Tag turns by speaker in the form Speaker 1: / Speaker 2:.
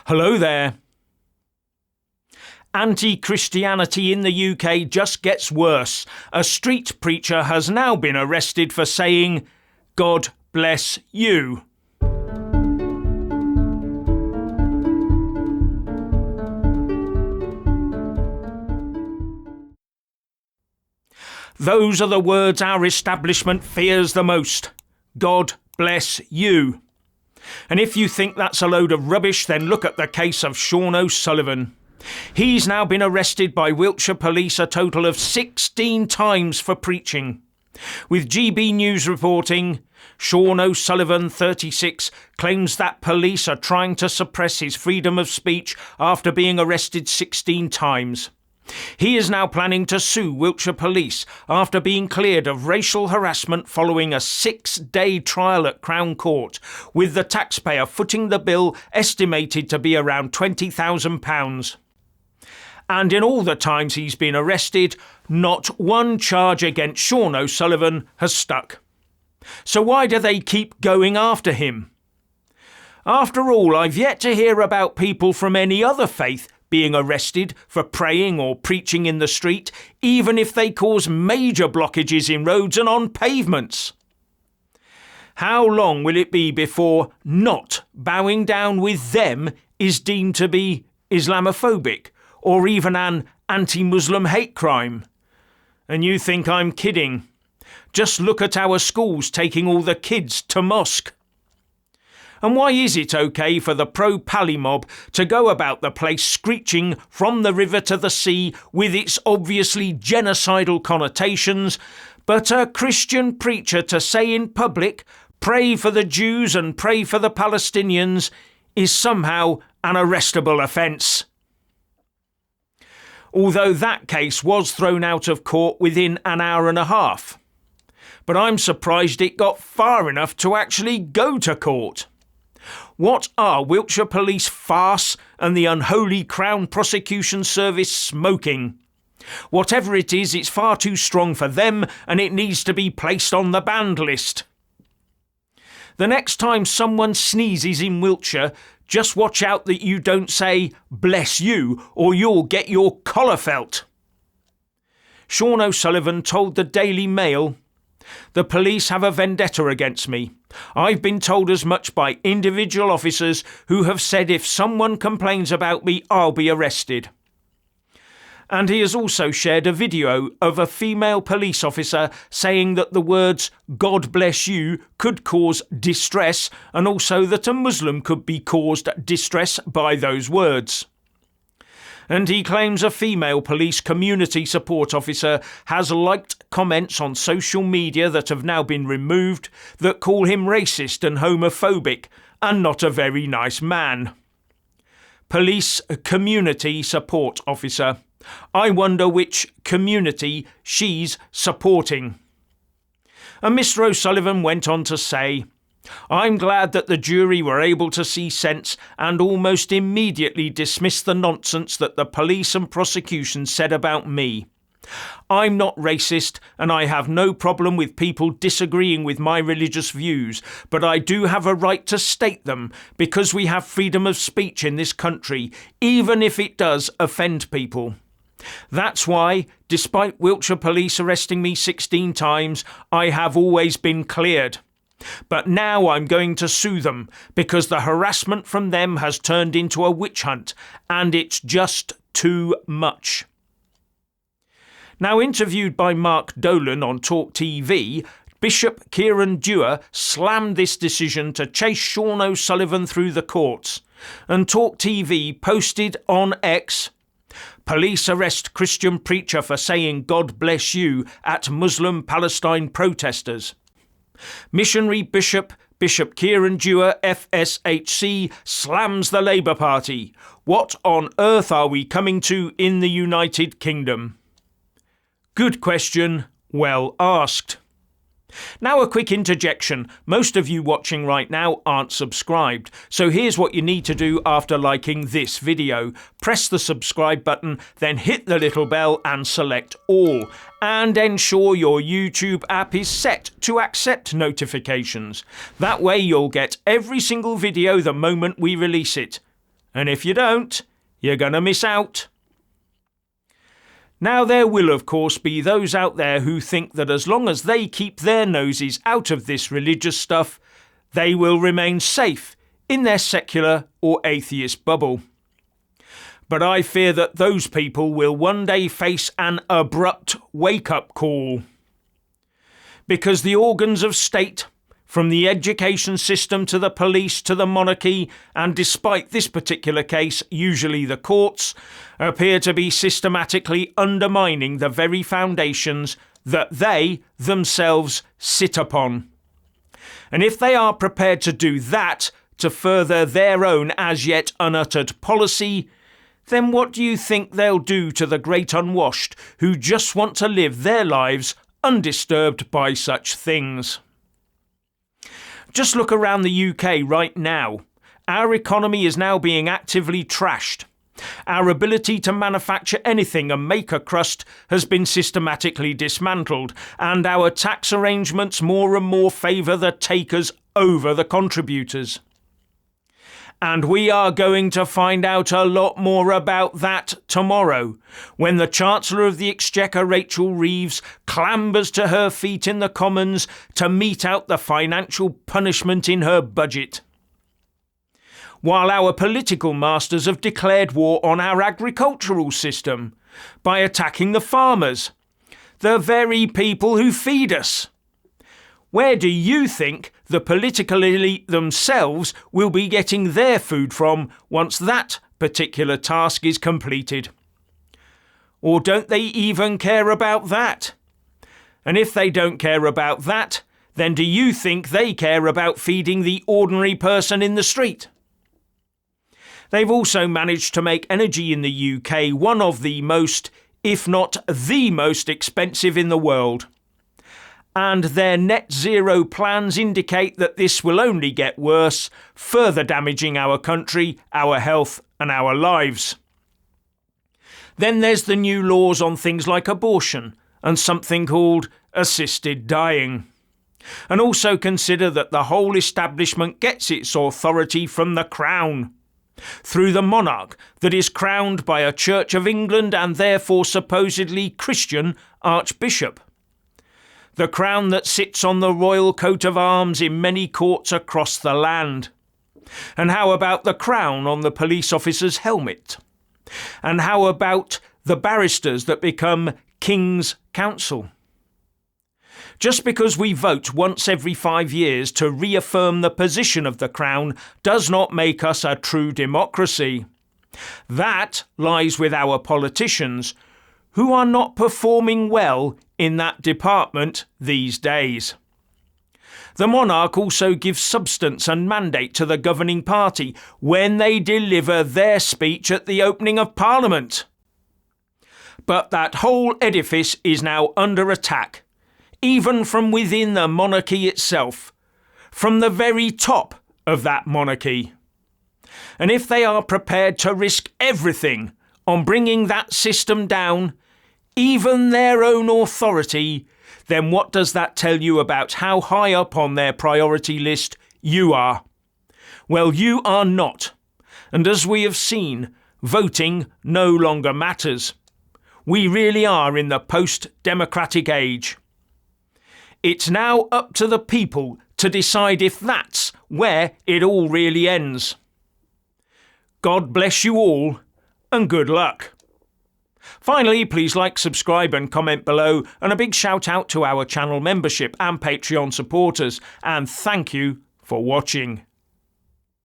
Speaker 1: Hello there. Anti-Christianity in the UK just gets worse. A street preacher has now been arrested for saying, "God bless you." Those are the words our establishment fears the most. God bless you. And if you think that's a load of rubbish, then look at the case of Sean O'Sullivan. He's now been arrested by Wiltshire Police a total of 16 times for preaching. With GB News reporting, Sean O'Sullivan, 36, claims that police are trying to suppress his freedom of speech after being arrested 16 times. He is now planning to sue Wiltshire Police after being cleared of racial harassment following a 6-day trial at Crown Court, with the taxpayer footing the bill estimated to be around £20,000. And in all the times he's been arrested, not one charge against Sean O'Sullivan has stuck. So why do they keep going after him? After all, I've yet to hear about people from any other faith being arrested for praying or preaching in the street, even if they cause major blockages in roads and on pavements. How long will it be before not bowing down with them is deemed to be Islamophobic or even an anti-Muslim hate crime? And you think I'm kidding? Just look at our schools taking all the kids to mosque. And why is it okay for the pro-Pali mob to go about the place screeching from the river to the sea with its obviously genocidal connotations, but a Christian preacher to say in public, "Pray for the Jews and pray for the Palestinians," is somehow an arrestable offence? Although that case was thrown out of court within an hour and a half. But I'm surprised it got far enough to actually go to court. What are Wiltshire Police farce and the unholy Crown Prosecution Service smoking? Whatever it is, it's far too strong for them and it needs to be placed on the banned list. The next time someone sneezes in Wiltshire, just watch out that you don't say, "Bless you," or you'll get your collar felt. Sean O'Sullivan told the Daily Mail, "The police have a vendetta against me. I've been told as much by individual officers who have said if someone complains about me, I'll be arrested." And he has also shared a video of a female police officer saying that the words "God bless you" could cause distress, and also that a Muslim could be caused distress by those words. And he claims a female police community support officer has liked comments on social media that have now been removed that call him racist and homophobic and not a very nice man. Police community support officer. I wonder which community she's supporting. And Mr. O'Sullivan went on to say, "I'm glad that the jury were able to see sense and almost immediately dismiss the nonsense that the police and prosecution said about me. I'm not racist and I have no problem with people disagreeing with my religious views, but I do have a right to state them because we have freedom of speech in this country, even if it does offend people. That's why, despite Wiltshire Police arresting me 16 times, I have always been cleared. But now I'm going to sue them because the harassment from them has turned into a witch hunt and it's just too much." Now interviewed by Mark Dolan on Talk TV, Bishop Kieran Dewar slammed this decision to chase Sean O'Sullivan through the courts. And Talk TV posted on X, "Police arrest Christian preacher for saying 'God bless you' at Muslim Palestine protesters. Missionary Bishop Kieran Dewar, FSHC, slams the Labour Party. What on earth are we coming to in the United Kingdom?" Good question, well asked. Now a quick interjection. Most of you watching right now aren't subscribed, so here's what you need to do after liking this video. Press the subscribe button, then hit the little bell and select all, and ensure your YouTube app is set to accept notifications. That way you'll get every single video the moment we release it. And if you don't, you're going to miss out. Now there will of course be those out there who think that as long as they keep their noses out of this religious stuff, they will remain safe in their secular or atheist bubble. But I fear that those people will one day face an abrupt wake-up call. Because the organs of state, from the education system to the police to the monarchy, and despite this particular case, usually the courts, appear to be systematically undermining the very foundations that they themselves sit upon. And if they are prepared to do that to further their own as yet unuttered policy, then what do you think they'll do to the great unwashed who just want to live their lives undisturbed by such things? Just look around the UK right now. Our economy is now being actively trashed. Our ability to manufacture anything and make a crust has been systematically dismantled, and our tax arrangements more and more favour the takers over the contributors. And we are going to find out a lot more about that tomorrow, when the Chancellor of the Exchequer, Rachel Reeves, clambers to her feet in the Commons to mete out the financial punishment in her budget. While our political masters have declared war on our agricultural system by attacking the farmers, the very people who feed us. Where do you think the political elite themselves will be getting their food from once that particular task is completed? Or don't they even care about that? And if they don't care about that, then do you think they care about feeding the ordinary person in the street? They've also managed to make energy in the UK one of the most, if not the most expensive in the world. And their net zero plans indicate that this will only get worse, further damaging our country, our health and our lives. Then there's the new laws on things like abortion and something called assisted dying. And also consider that the whole establishment gets its authority from the Crown, through the monarch that is crowned by a Church of England and therefore supposedly Christian archbishop. The crown that sits on the royal coat of arms in many courts across the land. And how about the crown on the police officer's helmet? And how about the barristers that become King's Counsel? Just because we vote once every 5 years to reaffirm the position of the Crown does not make us a true democracy. That lies with our politicians, who are not performing well in that department these days. The monarch also gives substance and mandate to the governing party when they deliver their speech at the opening of Parliament. But that whole edifice is now under attack, even from within the monarchy itself, from the very top of that monarchy. And if they are prepared to risk everything on bringing that system down, even their own authority, then what does that tell you about how high up on their priority list you are? Well, you are not. And as we have seen, voting no longer matters. We really are in the post-democratic age. It's now up to the people to decide if that's where it all really ends. God bless you all, and good luck. Finally, please like, subscribe and comment below, and a big shout out to our channel membership and Patreon supporters, and thank you for watching.